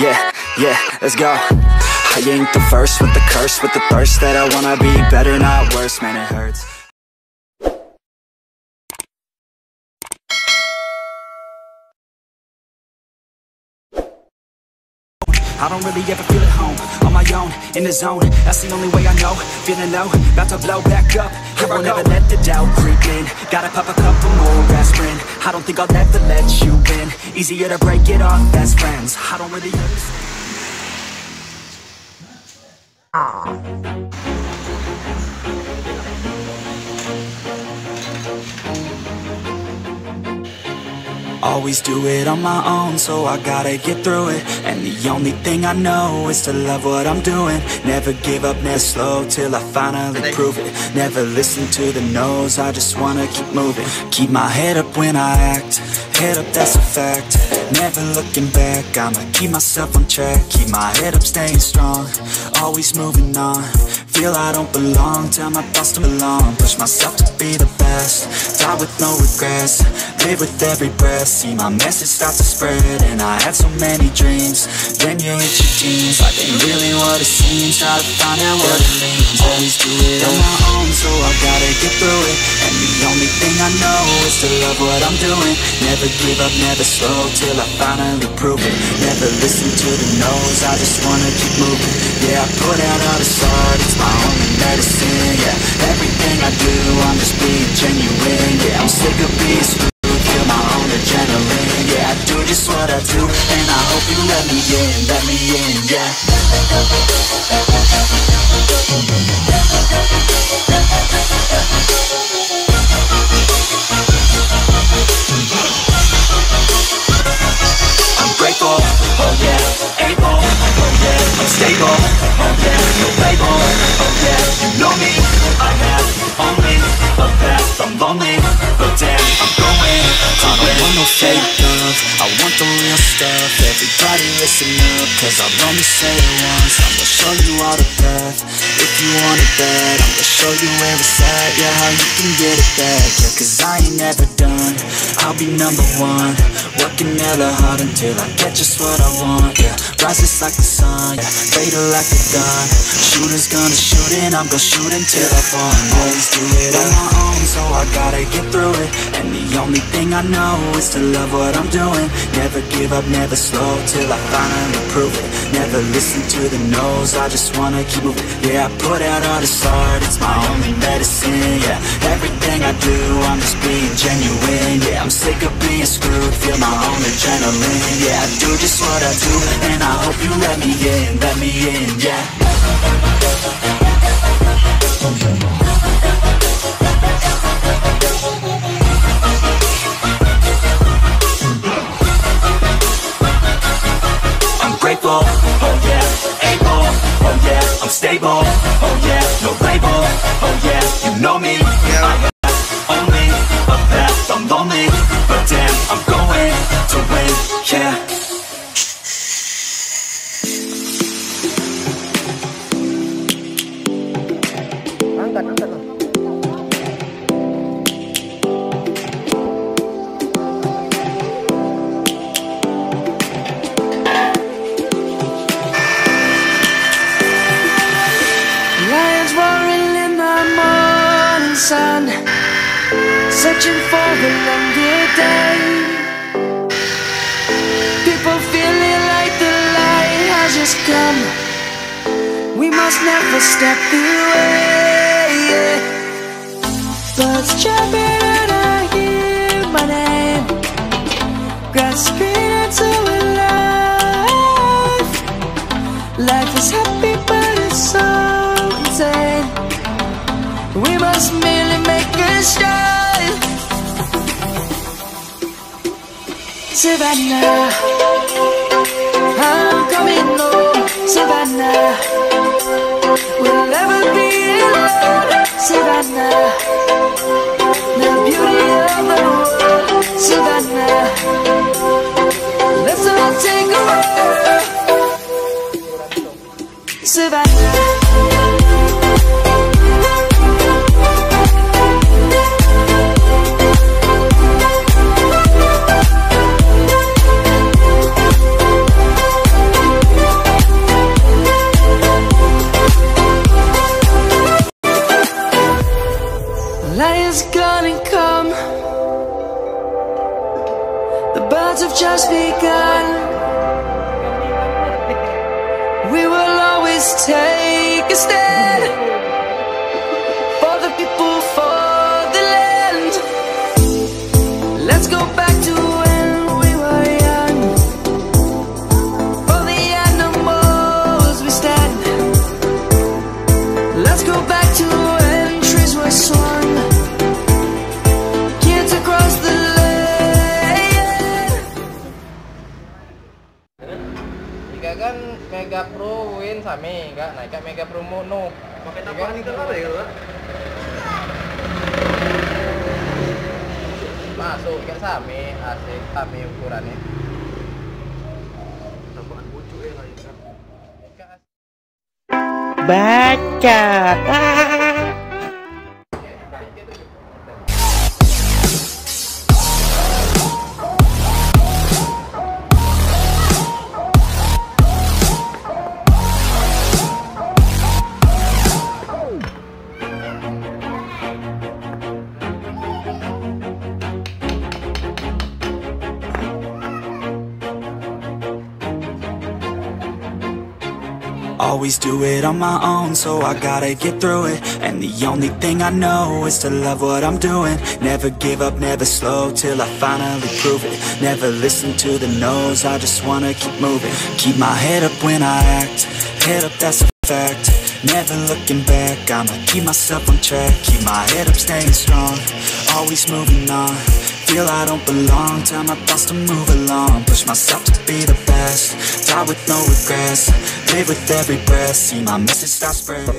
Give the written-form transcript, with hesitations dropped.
yeah, let's go. I ain't the first with the curse, with the thirst that I wanna be better, not worse, man, it hurts. I don't really ever feel at home, on my own, in the zone, that's the only way I know. Feeling low, about to blow back up, I won't ever let the doubt creep in. Gotta pop a couple more aspirin, I don't think I'll ever let you in. Easier to break it off best friends, I don't really understand. Always do it on my own, so I gotta get through it. And the only thing I know is to love what I'm doing. Never give up, never slow, till I finally prove it. Never listen to the no's, I just wanna keep moving. Keep my head up when I act, head up, that's a fact. Never looking back, I'ma keep myself on track. Keep my head up, staying strong, always moving on. Feel I don't belong, tell my thoughts to belong. Push myself to be the best, die with no regrets. Live with every breath, see my message start to spread. And I had so many dreams, then you hit your teens. Life ain't really what it seems, try to find out what it means. Always do it on my own, so I gotta get through it. And the only thing I know is to love what I'm doing. Never give up, never slow, till I finally prove it. Never listen to the no's, I just wanna keep moving. Yeah, I put out all this art, it's my only medicine. Yeah, everything I do, I'm just being genuine. Yeah, I'm sick of being screwed, feel my own adrenaline. Yeah, I do just what I do, and I hope you let me in, yeah. I'm grateful, oh yeah, able, oh yeah, I'm stable, oh yeah, no label, oh yeah, you know me, I have only a path, I'm lonely, but damn, I'm going to win. I don't want no fake love, I want the real stuff. Everybody listen up, cause I'll only say it once. I'm gonna show you all the path, if you want it bad. I'm gonna show you where it's at, yeah, how you can get it back. Yeah, cause I ain't never done, I'll be number one. Working hella hard until I get just what I want, yeah. Rises like the sun, yeah, fatal like the gun. Shooters gonna shoot and I'm gonna shoot until I fall. Always do it on my own, so I gotta get through it. And the only thing I know is to love what I'm doing. Never give up, never slow, till I finally prove it. Never listen to the no's, I just wanna keep moving. Yeah, I put out all this art, it's my only medicine. Yeah, everything I do, I'm just being genuine. Yeah, I'm sick of being screwed, feel my own adrenaline. Yeah, I do just what I do, and I hope you let me in, yeah. I'm grateful, oh yeah, able, oh yeah, I'm stable, oh yeah, no label, oh yeah, you know me, I have only a path, I'm lonely, but damn, I'm going to win, yeah. Searching for a longer day. People feeling like the light has just come. We must never step away. Birds chirping and I hear my name, grasping into a life. Life is happy but it's so insane. We must merely make a start. Savannah, I'm coming home. Savannah, we'll never be alone. Savannah, the beauty of the world. Savannah, let's all take a walk. Savannah. roads have just begun. We will always take a stand for the people, for the land. Let's go back to when we were young. For the animals we stand. Let's go back to when trees were swung. Kids across the land. Jika kan Mega Pro Win sami, enggak naik Mega Pro Mono. Pakai tambahan itu apa ya kalau? Masuk kan sami, asik sami ukurannya. Tambahan bucu ya kali kan. Baca. Always do it on my own, so I gotta get through it. And the only thing I know is to love what I'm doing. Never give up, never slow, till I finally prove it. Never listen to the no's, I just wanna keep moving. Keep my head up when I act, head up, that's a fact. Never looking back, I'ma keep myself on track. Keep my head up, staying strong, always moving on. Feel I don't belong, tell my thoughts to move along. Push myself to be the best, die with no regrets. Live with every breath, see my message start spreading.